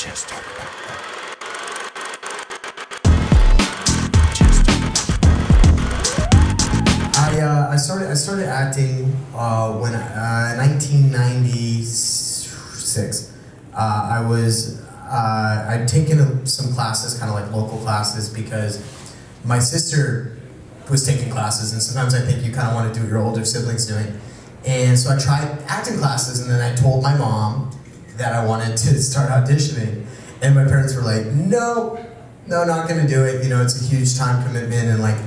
I started acting when 1996. I'd taken some classes, kind of like local classes, because my sister was taking classes, and sometimes I think you kind of want to do what your older siblings doing. And so I tried acting classes, and then I told my mom that I wanted to start auditioning, and my parents were like, no, not gonna do it. You know, it's a huge time commitment, and like,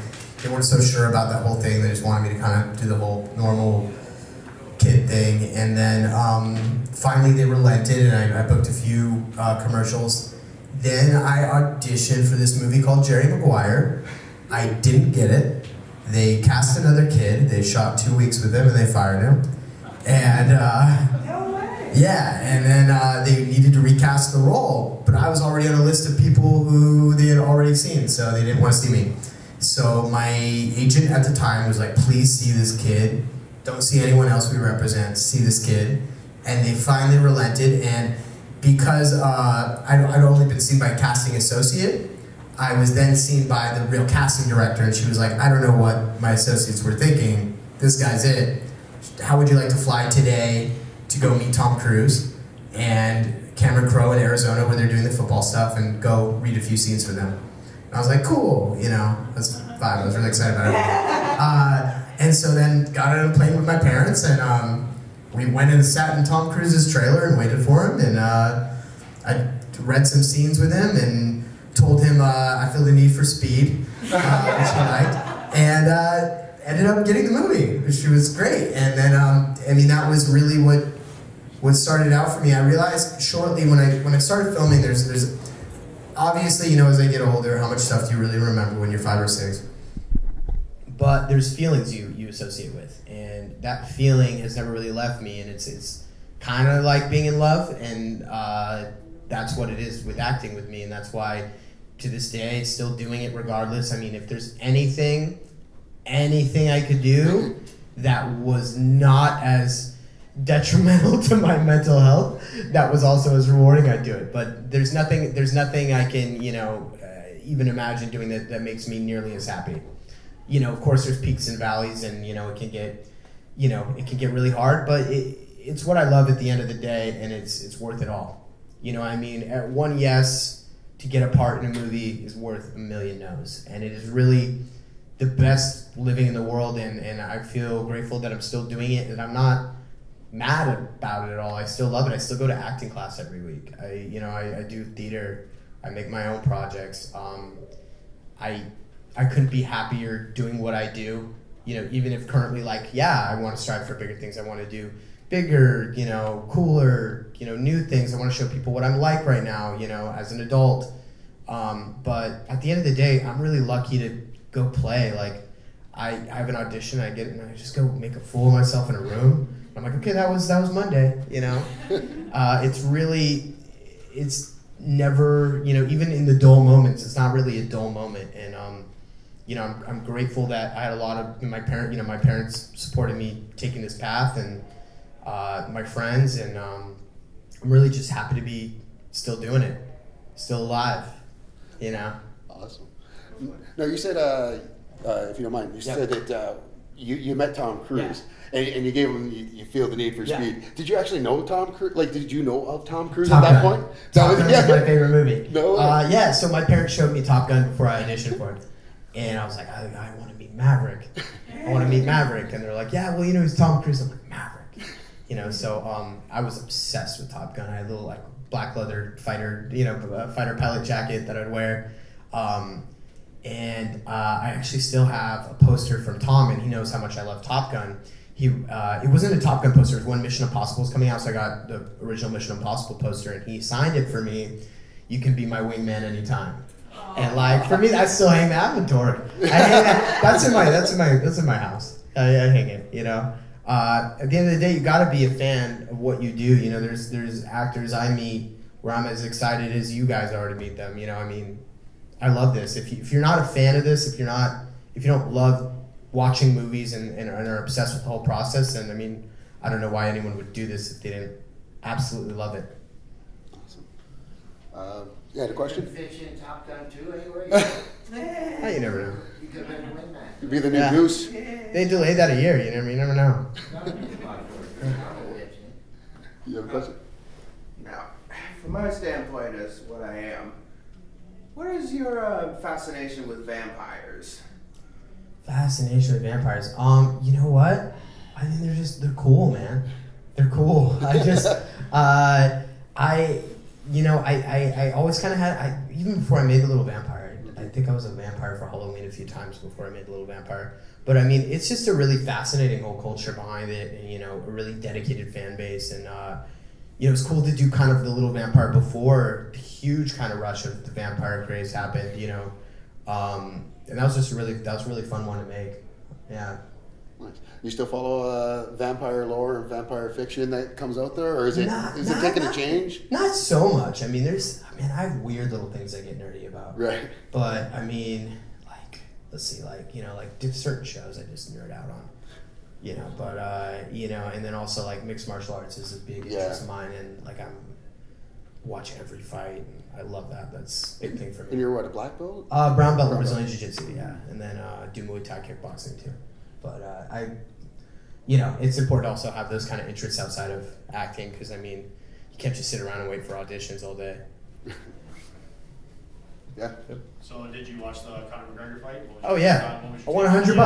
they weren't so sure about that whole thing. They just wanted me to kind of do the whole normal kid thing. And then finally they relented, and I booked a few commercials. Then I auditioned for this movie called Jerry Maguire. I didn't get it. They cast another kid. They shot 2 weeks with him, and they fired him. And yeah, and then they needed to recast the role, but I was already on a list of people who they had already seen, so they didn't want to see me. So my agent at the time was like, please see this kid. Don't see anyone else we represent. See this kid. And they finally relented, and because I'd only been seen by a casting associate, I was then seen by the real casting director, and she was like, I don't know what my associates were thinking. This guy's it. How would you like to fly today to go meet Tom Cruise and Cameron Crowe in Arizona where they're doing the football stuff, and go read a few scenes for them? I was like, cool, you know, that's fine. I was really excited about it. And so then got on a plane with my parents, and we went and sat in Tom Cruise's trailer and waited for him, and I read some scenes with him and told him I feel the need for speed, which he liked, and ended up getting the movie, which was great. And then, I mean, that was really what started out for me. I realized shortly when I started filming, there's obviously, you know, as I get older, how much stuff do you really remember when you're 5 or 6? But there's feelings you associate with, and that feeling has never really left me, and it's kind of like being in love, and that's what it is with acting with me, and that's why to this day it's still doing it regardless. I mean, if there's anything I could do that was not as detrimental to my mental health, that was also as rewarding, I'd do it. But there's nothing I can, you know, even imagine doing that makes me nearly as happy. You know, of course there's peaks and valleys, and you know, it can get really hard, but it's what I love at the end of the day, and it's worth it all. You know, I mean, at one yes to get a part in a movie is worth a million no's, and it is really the best living in the world, and I feel grateful that I'm still doing it, and I'm not mad about it at all. I still love it. I still go to acting class every week. I do theater. I make my own projects. I couldn't be happier doing what I do. You know, even if currently, like, yeah, I want to strive for bigger things. I want to do bigger, you know, cooler, you know, new things. I want to show people what I'm like right now, you know, as an adult. But at the end of the day, I'm really lucky to go play. Like, I have an audition, I get it, and I just go make a fool of myself in a room. I'm like, okay, that was Monday, you know? It's never, you know, even in the dull moments, it's not really a dull moment. And, you know, I'm grateful that I had a lot of my parents supported me taking this path, and my friends, and I'm really just happy to be still doing it, still alive, you know? Awesome. No, you said, if you don't mind, you said that you met Tom Cruise. Yeah. And you gave him, you feel the need for speed. Yeah. Did you actually know Tom Cruise? Like, did you know of Tom Cruise at that point? Top Gun is my favorite movie. No. Yeah, so my parents showed me Top Gun before I auditioned for it. And I was like, I want to meet Maverick. I want to meet Maverick. And they're like, yeah, well, you know, he's Tom Cruise. I'm like, Maverick. You know, so I was obsessed with Top Gun. I had a little, like, black leather fighter pilot jacket that I'd wear. And I actually still have a poster from Tom, and he knows how much I love Top Gun. It wasn't a Top Gun poster, it was when Mission Impossible was coming out, so I got the original Mission Impossible poster, and he signed it for me. You can be my wingman anytime. And like, for me, I still hang that inventory. I hang that. That's in my house. I hang it, you know. At the end of the day, you got to be a fan of what you do. You know, there's actors I meet where I'm as excited as you guys are to meet them. You know, I mean, I love this. If you're not a fan of this, if you don't love watching movies and are obsessed with the whole process, then I mean, I don't know why anyone would do this if they didn't absolutely love it. You had a question? Fiction, Top Gun 2 anywhere? You never know. You could have been win that. You'd be the new Goose. They delayed that a year. You never know. You have a question? Now, from my standpoint as what I am, what is your fascination with vampires? Fascination with vampires. You know what? I think they're cool, man. They're cool. I just, I always kind of had, even before I made The Little Vampire, I think I was a vampire for Halloween a few times before I made The Little Vampire. But I mean, it's just a really fascinating whole culture behind it, and a really dedicated fan base, and it was cool to do kind of The Little Vampire before the huge kind of rush of the vampire craze happened, and that was just really fun one to make. Yeah. Nice. You still follow vampire lore and vampire fiction that comes out there, or is it taking a change? Not so much. I mean, I have weird little things I get nerdy about. Right. But I mean, let's see, certain shows I just nerd out on. But and then also mixed martial arts is a big interest of mine, and I'm watch every fight. And I love that. That's a big thing for me. And you're what, a black belt? Brown belt in Brazilian Jiu-jitsu, yeah, and then do Muay Thai kickboxing too. But it's important to also have those kind of interests outside of acting, because I mean, you can't just sit around and wait for auditions all day. Yeah. So did you watch the Conor McGregor fight? Oh yeah, I won $100.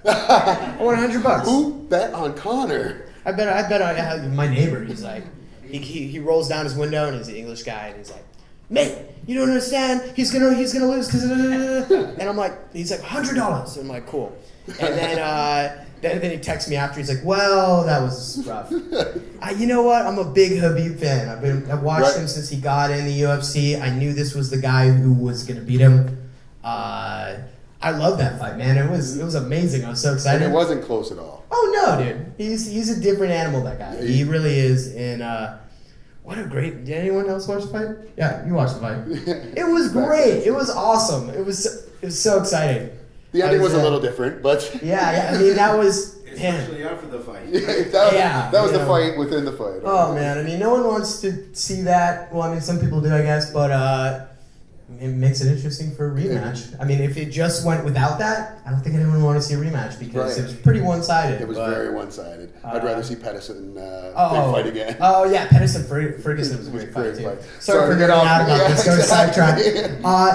I won $100. Who bet on Conor? I bet on my neighbor. He's like, he rolls down his window, and he's an English guy, and he's like, mate, you don't understand. He's gonna lose because. And I'm like, he's like $100. I'm like, cool. And then he texts me after. He's like, well, that was rough. You know what? I'm a big Khabib fan. I've watched him since he got in the UFC. I knew this was the guy who was gonna beat him. I love that fight, man. It was amazing. I was so excited. And it wasn't close at all. Oh no, dude. He's a different animal, that guy. Yeah, he really is. And what a great. Did anyone else watch the fight? Yeah, you watched the fight. It was great. It was awesome. It was so exciting. The ending was a little different, but yeah. I mean, that was especially after the fight. That was the fight within the fight. Oh man, I mean, no one wants to see that. Well, I mean, some people do, I guess, but it makes it interesting for a rematch. I mean, if it just went without that, I don't think anyone would want to see a rematch, because it was pretty one-sided. It was very one-sided. I'd rather see Pedersen fight again. Oh yeah, Pedersen-Ferguson was a great fight too. Sorry for getting out about this. Go to sidetrack.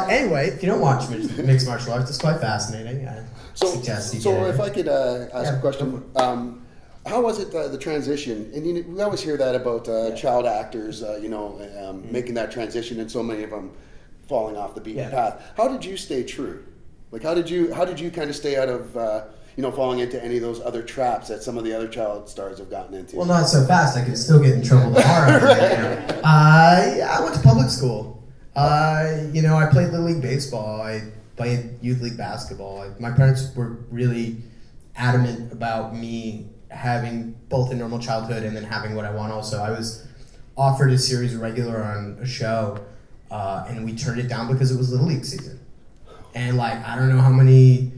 Anyway, if you don't watch mixed martial arts, it's quite fascinating. So if I could ask a question. How was it, the transition? And we always hear that about child actors, making that transition, and so many of them falling off the beaten path. How did you stay true? How did you kind of stay out of falling into any of those other traps that some of the other child stars have gotten into? Well, not so fast. I could still get in trouble tomorrow. I went to public school. I played Little League baseball. I played youth league basketball. My parents were really adamant about me having both a normal childhood and then having what I want also. I was offered a series regular on a show, and we turned it down because it was Little League season. And I don't know how many,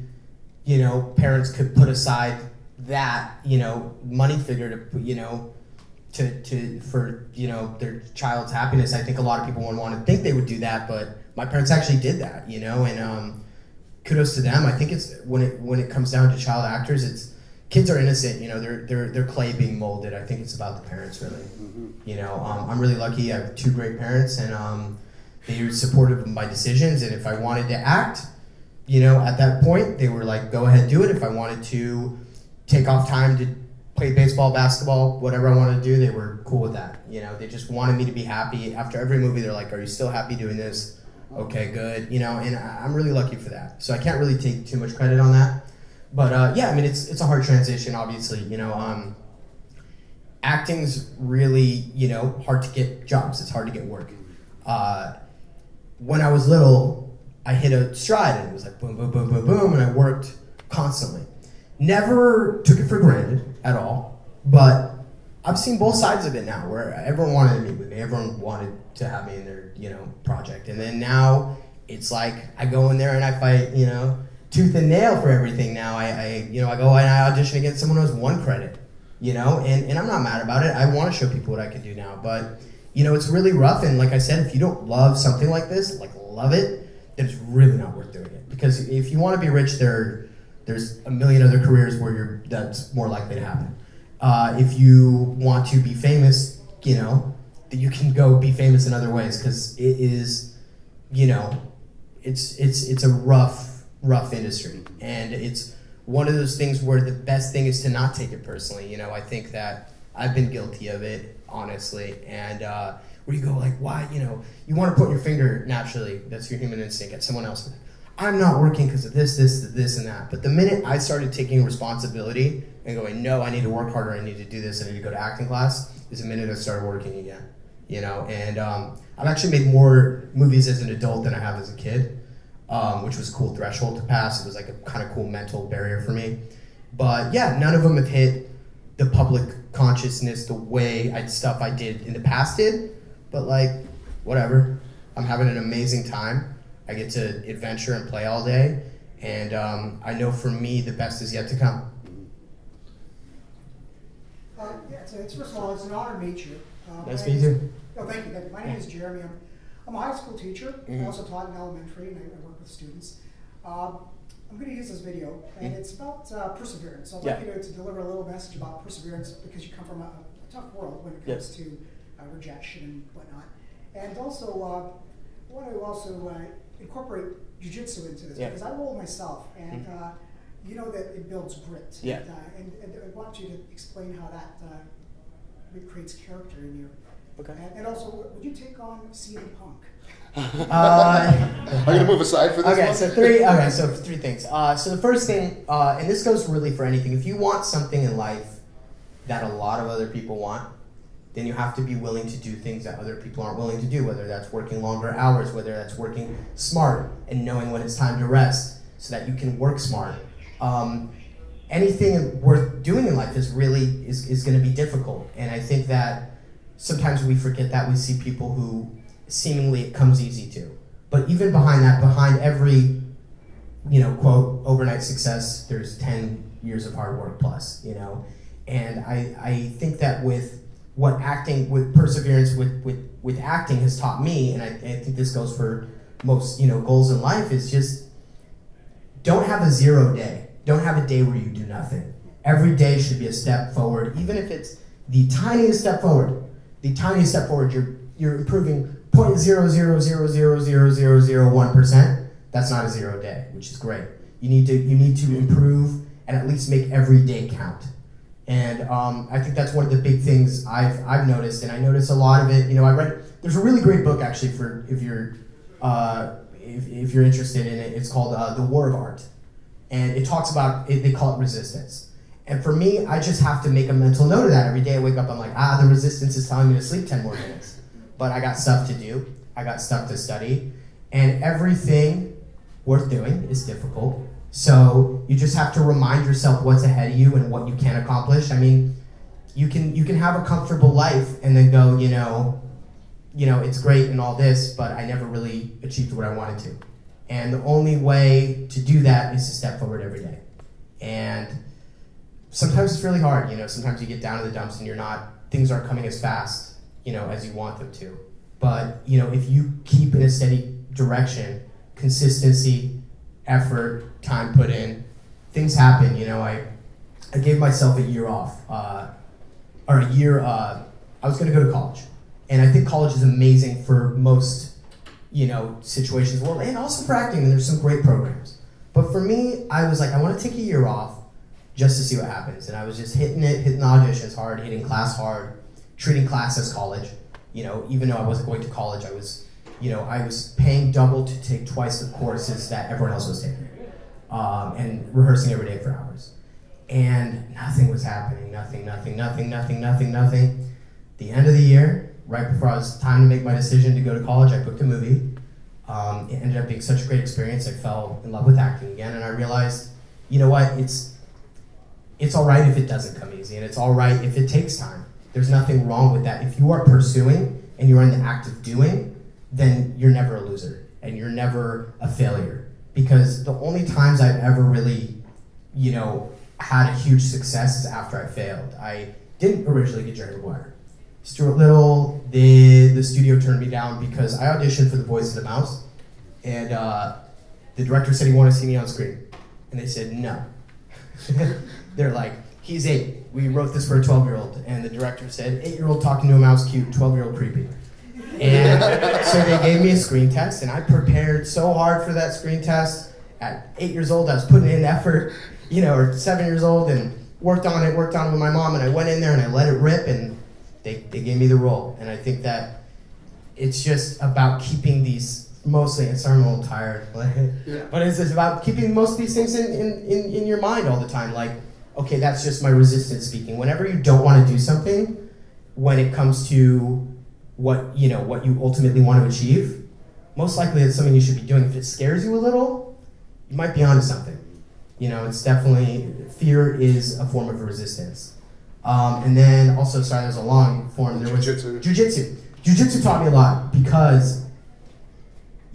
parents could put aside that, money figure for their child's happiness. I think a lot of people wouldn't want to think they would do that, but my parents actually did that, and kudos to them. I think it's when it comes down to child actors, kids are innocent, they're clay being molded. I think it's about the parents, really. Mm-hmm. I'm really lucky. I have two great parents, and they were supportive of my decisions. And if I wanted to act, at that point, they were like, go ahead, do it. If I wanted to take off time to play baseball, basketball, whatever I wanted to do, they were cool with that. They just wanted me to be happy. After every movie, they're like, are you still happy doing this? Okay, good. And I'm really lucky for that. So I can't really take too much credit on that. But I mean, it's a hard transition, obviously. Acting's really, hard to get jobs. It's hard to get work. When I was little, I hit a stride, and it was like boom, boom, boom, boom, boom, and I worked constantly. Never took it for granted at all, but I've seen both sides of it now, where everyone wanted to meet with me, everyone wanted to have me in their, project, and then now it's like I go in there and I fight, tooth and nail for everything. Now I go and I audition against someone who has one credit, and I'm not mad about it. I want to show people what I can do now, but you know, it's really rough. And like I said, if you don't love something like this, like love it, then it's really not worth doing it. Because if you want to be rich, there's a million other careers where that's more likely to happen. If you want to be famous, you know, you can go be famous in other ways, because it is, you know, it's a rough industry, and it's one of those things where the best thing is to not take it personally. You know, I think that I've been guilty of it, honestly, and where you go like, why, you know, you want to put your finger naturally, that's your human instinct, at someone else. I'm not working because of this, and that. But the minute I started taking responsibility and going, no, I need to work harder, I need to do this, I need to go to acting class, is the minute I started working again. You know, and I've actually made more movies as an adult than I have as a kid, which was a cool threshold to pass. It was like a kind of cool mental barrier for me. But yeah, none of them have hit the public consciousness the way stuff I did in the past did. But like, whatever. I'm having an amazing time. I get to adventure and play all day. And I know for me, the best is yet to come. Yeah, it's first of all, it's an honor to meet you. Nice to meet you. Oh, thank you. My name is Jeremy. I'm a high school teacher. I also taught in elementary, and I work with students. I'm going to use this video, and it's about perseverance. So I'd like you to deliver a little message about perseverance, because you come from a tough world when it comes to rejection and whatnot. And also, I want to also incorporate jiu-jitsu into this, because I roll myself, and you know that it builds grit. And I want you to explain how that it creates character in you. Okay. And also, would you take on CM Punk? I'm going to move aside for this one. So three things. So the first thing, and this goes really for anything, if you want something in life that a lot of other people want, then you have to be willing to do things that other people aren't willing to do, whether that's working longer hours, whether that's working smart and knowing when it's time to rest so that you can work smart. Anything worth doing in life is going to be difficult. And I think that sometimes we forget that. We see people who seemingly it comes easy to. But even behind that, behind every, you know, quote, overnight success, there's 10 years of hard work plus, you know. And I think that with what acting, with perseverance, with acting has taught me, and I think this goes for most, you know, goals in life, is just don't have a 0 day. Don't have a day where you do nothing. Every day should be a step forward, even if it's the tiniest step forward. The tiniest step forward, you're improving 0.0000001%. That's not a 0 day, which is great. You need to improve and at least make every day count. And I think that's one of the big things I've noticed, and I notice a lot of it. You know, there's a really great book actually for if you're interested in it. It's called The War of Art. And it talks about, they call it resistance. And for me, I just have to make a mental note of that. Every day I wake up, I'm like, the resistance is telling me to sleep 10 more minutes. But I got stuff to do, I got stuff to study, and everything worth doing is difficult. So you just have to remind yourself what's ahead of you and what you can accomplish. I mean, you can have a comfortable life and then go, you know, it's great and all this, but I never really achieved what I wanted to. And the only way to do that is to step forward every day. And sometimes it's really hard, you know, sometimes you get down to the dumps and things aren't coming as fast, you know, as you want them to. But, you know, if you keep in a steady direction, consistency, effort, time put in, things happen, you know. I gave myself a year off, I was gonna go to college. And I think college is amazing for most, you know, situations in the world, and also for acting, and there's some great programs. But for me, I was like, I want to take a year off just to see what happens. And I was just hitting the auditions hard, hitting class hard, treating class as college. You know, even though I wasn't going to college, I was paying double to take twice the courses that everyone else was taking, and rehearsing every day for hours. And nothing was happening, nothing. The end of the year, right before it was time to make my decision to go to college, I booked a movie. It ended up being such a great experience. I fell in love with acting again, and I realized, you know what, it's all right if it doesn't come easy, and it's all right if it takes time. There's nothing wrong with that. If you are pursuing and you're in the act of doing, then you're never a loser, and you're never a failure. Because the only times I've ever really, you know, had a huge success is after I failed. I didn't originally get Jerry Maguire. Stuart Little, the studio turned me down because I auditioned for The Voice of the Mouse, and the director said he wanted to see me on screen, and they said no. They're like, he's 8. We wrote this for a 12-year-old, and the director said, 8-year-old talking to a mouse cute, 12-year-old creepy. And so they gave me a screen test, and I prepared so hard for that screen test. At 8 years old, I was putting in effort, or 7 years old, and worked on it with my mom, and I went in there and I let it rip, and they gave me the role. And I think that it's just about keeping these, mostly, and sorry I'm a little tired, but it's just about keeping most of these things in your mind all the time. Like, okay, that's just my resistance speaking. Whenever you don't want to do something, when it comes to what you ultimately want to achieve, most likely it's something you should be doing. If it scares you a little, you might be onto something. It's definitely, fear is a form of resistance. And then also, sorry, there's a long form. There was Jiu-jitsu. Jiu-jitsu taught me a lot because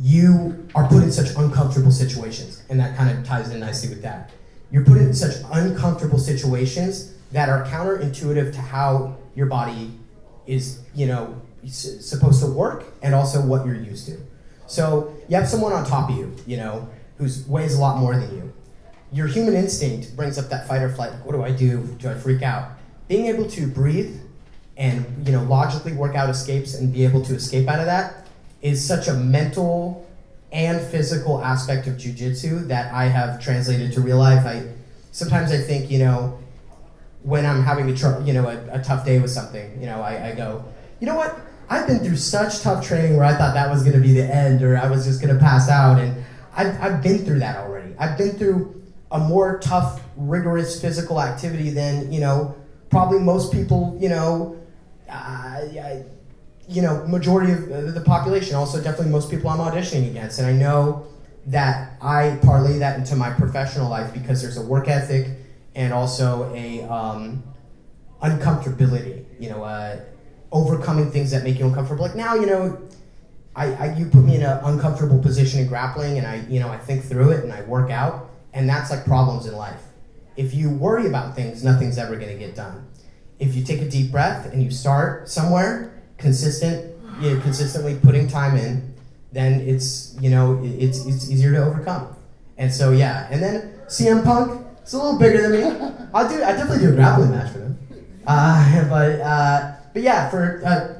you are put in such uncomfortable situations, and that kind of ties in nicely with that. You're put in such uncomfortable situations that are counterintuitive to how your body is, supposed to work, and also what you're used to. So you have someone on top of you, who weighs a lot more than you. Your human instinct brings up that fight or flight. Like, what do I do? Do I freak out? Being able to breathe and logically work out escapes and be able to escape out of that is such a mental and physical aspect of jiu-jitsu that I have translated to real life. Sometimes I think, when I'm having a tough day with something, I go, you know what? I've been through such tough training where I thought that was going to be the end, or I was just going to pass out, and I've been through that already. I've been through a more tough, rigorous physical activity than, probably most people, majority of the population. Also, definitely most people I'm auditioning against. And I know that I parlay that into my professional life because there's a work ethic and also a uncomfortability, overcoming things that make you uncomfortable. Like now, you put me in an uncomfortable position in grappling, and I think through it and I work out, and that's like problems in life. If you worry about things, nothing's ever going to get done. If you take a deep breath and you start somewhere, consistently putting time in, then it's it's easier to overcome. And so yeah, and then CM Punk, it's a little bigger than me. I definitely do a grappling match with him. But yeah,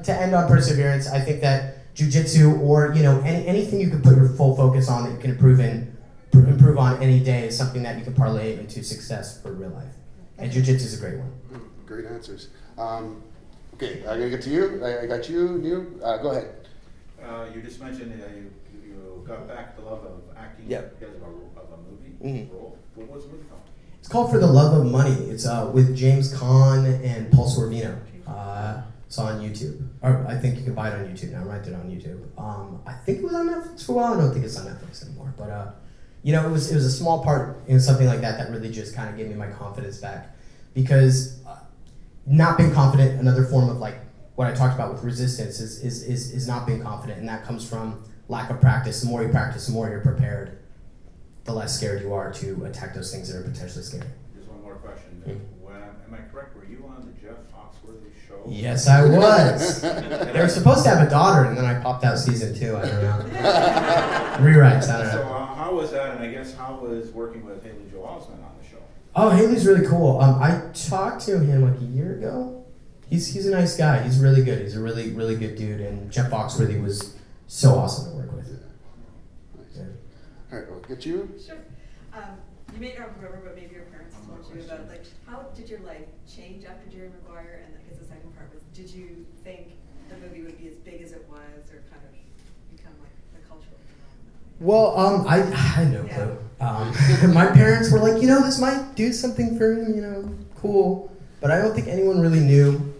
to end on perseverance, I think that jiu-jitsu or anything you can put your full focus on that you can improve on any day is something that you can parlay into success for real life. And jiu-jitsu is a great one. Great answers. Okay, I'm gonna get to you. I got you, Neil. Go ahead. You just mentioned you got back the love of acting because of a movie role. What was the movie called? It's called For the Love of Money. It's with James Caan and Paul Sorvino. It's on YouTube. Or I think you can buy it on YouTube now. I rented it on YouTube. I think it was on Netflix for a while. I don't think it's on Netflix anymore. But it was a small part in something like that really just kind of gave me my confidence back. Because not being confident, another form of like what I talked about with resistance is not being confident, and that comes from lack of practice. The more you practice, the more you're prepared, the less scared you are to attack those things that are potentially scary. Just one more question. Am I correct? Were you on the Jeff Foxworthy Show? Yes, I was. They were supposed to have a daughter, and then I popped out season 2. I don't know. Rewrites. I don't know. So how was that? And I guess how was working with Haley Joel Osment on the show? Oh, Haley's really cool. I talked to him like a year ago. He's a nice guy. He's really good. He's a really, really good dude. And Jeff Foxworthy was so awesome to work with. Nice. All right, we'll get you. Sure. You may not remember, but maybe your parents told you about how did your life change after Jerry Maguire? And I guess the second part was, did you think the movie would be as big as it was, or kind of become like the cultural phenomenon? Well, I had no clue. My parents were like, this might do something for him, cool. But I don't think anyone really knew.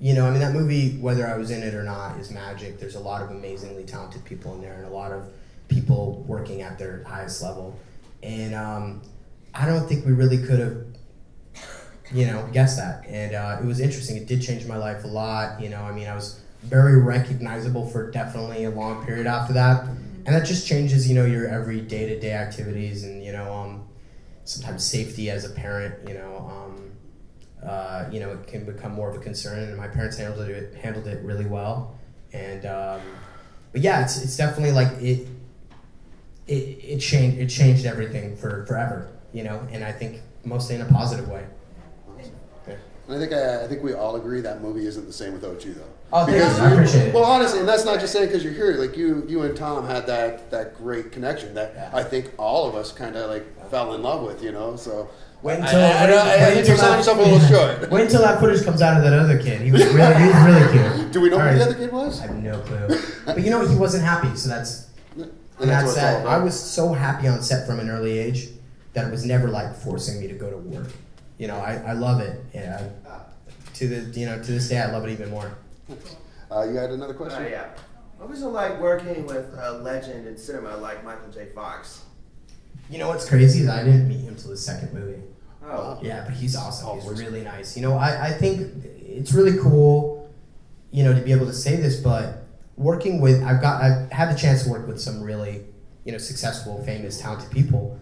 That movie, whether I was in it or not, is magic. There's a lot of amazingly talented people in there, and a lot of people working at their highest level. And I don't think we really could have, guessed that. And it was interesting. It did change my life a lot. I was very recognizable for definitely a long period after that. And that just changes, your every day-to-day activities and, sometimes safety as a parent, you know, it can become more of a concern. And my parents handled it really well. And but yeah, it's definitely like it changed everything forever, you know. And I think mostly in a positive way. And I think we all agree that movie isn't the same without you, though. Oh, thank you. I appreciate it. Well, honestly, and that's not just saying because you're here. Like you and Tom had that great connection that I think all of us kind of like fell in love with, you know. So wait I think you're selling yourself a little short. Wait until that footage comes out of that other kid. He was really cute. Do we know who the other kid was? I have no clue. But you know, he wasn't happy, so that's what sad. I was so happy on set from an early age that it was never like forcing me to go to work. You know, I love it. Yeah. To this day, I love it even more. You had another question? Yeah. What was it like working with a legend in cinema like Michael J. Fox? You know what's crazy is I didn't meet him till the second movie. Oh. Yeah, but he's awesome. He's really nice. You know, I think it's really cool, you know, to be able to say this, but working with, I've had the chance to work with some really, you know, successful, famous, talented people.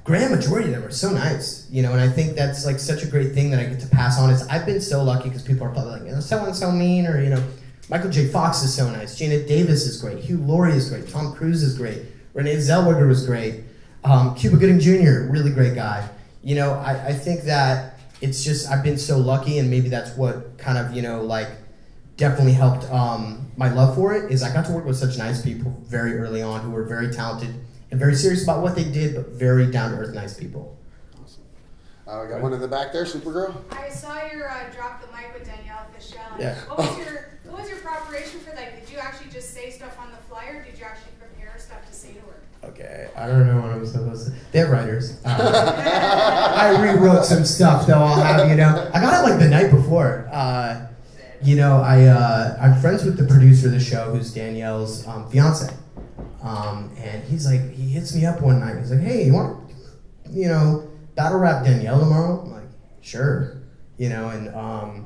Grand majority of them are so nice, you know, and I think that's like such a great thing that I get to pass on. I've been so lucky because people are probably like, you know, someone's so mean, or, you know, Michael J. Fox is so nice, Janet Davis is great, Hugh Laurie is great, Tom Cruise is great, Renee Zellweger was great, Cuba Gooding Jr., really great guy. You know, I think that it's just, I've been so lucky, and maybe that's what kind of, you know, like definitely helped my love for it, is I got to work with such nice people very early on who were very talented and very serious about what they did, but very down-to-earth, nice people. Awesome. We got one in the back there, Supergirl. I saw your drop the mic with Danielle Fischel. Yeah. What was your preparation for that? Did you actually just say stuff on the flyer, or did you actually prepare stuff to say to her? Okay, I don't know what I'm supposed to. They have writers. I rewrote some stuff, though. I'll have you know. I got it like the night before. You know, I'm friends with the producer of the show, who's Danielle's fiance. And he's like, he hits me up one night. He's like, hey, you want, you know, battle rap Danielle tomorrow? I'm like, sure. You know, and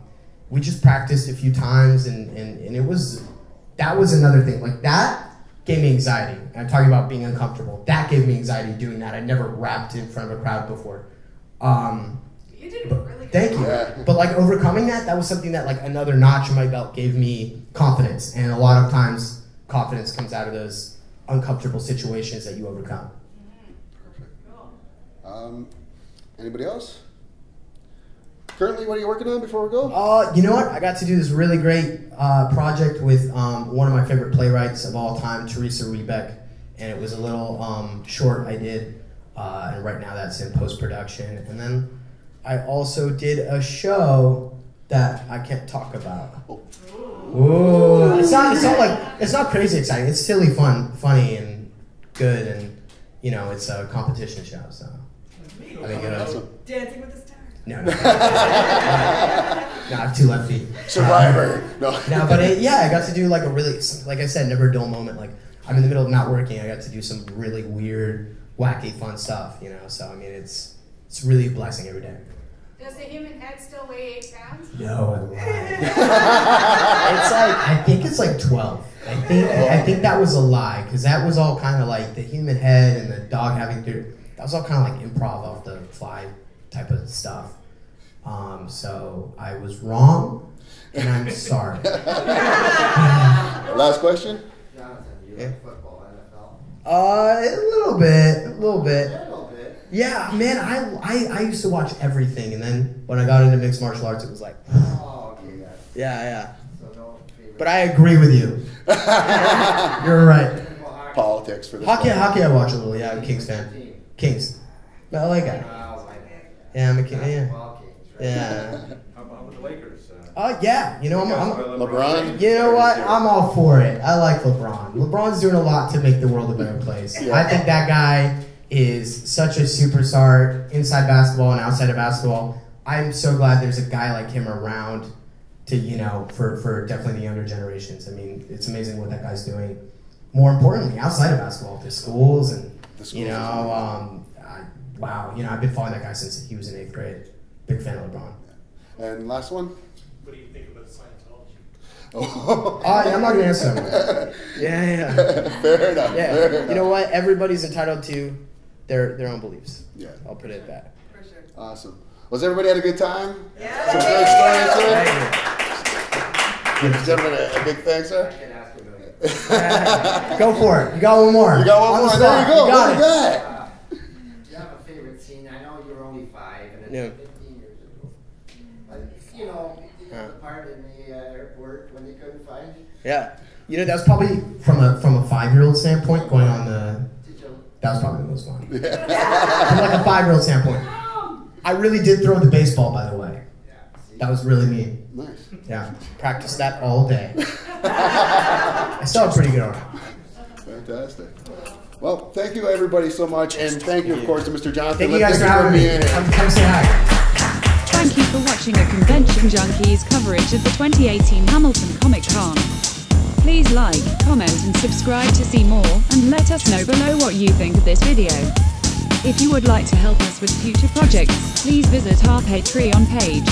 we just practiced a few times, and that was another thing. Like, that gave me anxiety. And I'm talking about being uncomfortable. That gave me anxiety doing that. I'd never rapped in front of a crowd before. You did really good. Thank you. Yeah. But like overcoming that was something that like another notch in my belt gave me confidence. And a lot of times confidence comes out of those uncomfortable situations that you overcome. Perfect. Cool. Anybody else? Currently, what are you working on before we go? You know what? I got to do this really great project with one of my favorite playwrights of all time, Teresa Rebeck, and it was a little short I did, and right now that's in post-production. And then I also did a show that I can't talk about. Ooh. It's not crazy exciting. It's silly, funny, and good, and you know, it's a competition show. So I think Dancing with the Stars. No, I have 2 left feet. Survivor. No, but I got to do like a really, like I said, never a dull moment. Like I'm in the middle of not working, I got to do some really weird, wacky, fun stuff. You know, so I mean, it's really a blessing every day. Does the human head still weigh 8 pounds? No, I lied. I think it's like 12. I think that was a lie, because that was all kind of like the human head and the dog having to. That was all kind of like improv off the fly type of stuff. So I was wrong, and I'm sorry. Last question. Jonathan, do you like football, NFL? A little bit. A little bit. Yeah, man, I used to watch everything, and then when I got into mixed martial arts, it was like, Oh, okay, yeah. So no favorite. But I agree with you. You're right. Politics for this. Hockey I watch a little. Yeah, I'm a Kings fan. Kings. I like it. Yeah, I'm a King. Yeah. Yeah. How about with the Lakers? Yeah. You know, I'm LeBron. you know what? I'm all for it. I like LeBron. LeBron's doing a lot to make the world a better place. Yeah. I think that guy is such a superstar inside basketball and outside of basketball. I'm so glad there's a guy like him around to, you know, for definitely the younger generations. I mean, it's amazing what that guy's doing. More importantly, outside of basketball, the schools and, you know, wow. You know, I've been following that guy since he was in 8th grade. Big fan of LeBron. And last one. What do you think about Scientology? Oh, yeah, I'm not going to answer that one. Yeah. Fair enough. Yeah. Fair enough. You know what? Everybody's entitled to their own beliefs. Yeah. I'll put it at that. For sure. Awesome. Was everybody had a good time? Yeah. Some great stories here. Give the gentleman a big thanks, sir. Go for it. You got one more. You got one more. There you go. You got it. Do you have a favorite scene? I know you were only 5 and it's 15 years ago. But, you know, the part in the airport when they couldn't find you. Yeah. You know, that's probably from a 5-year-old standpoint going on the. That was probably the most fun. From like a 5-year-old standpoint. I really did throw the baseball, by the way. That was really mean. Nice. Yeah. Practiced that all day. I still have pretty good arm. Fantastic. Well, thank you everybody so much, and thank you, of course, to Mr. Jonathan. Thank you guys for having me. Come say hi. Thank you for watching a Convention Junkies coverage of the 2018 Hamilton Comic Con. Please like, comment and subscribe to see more, and let us know below what you think of this video. If you would like to help us with future projects, please visit our Patreon page.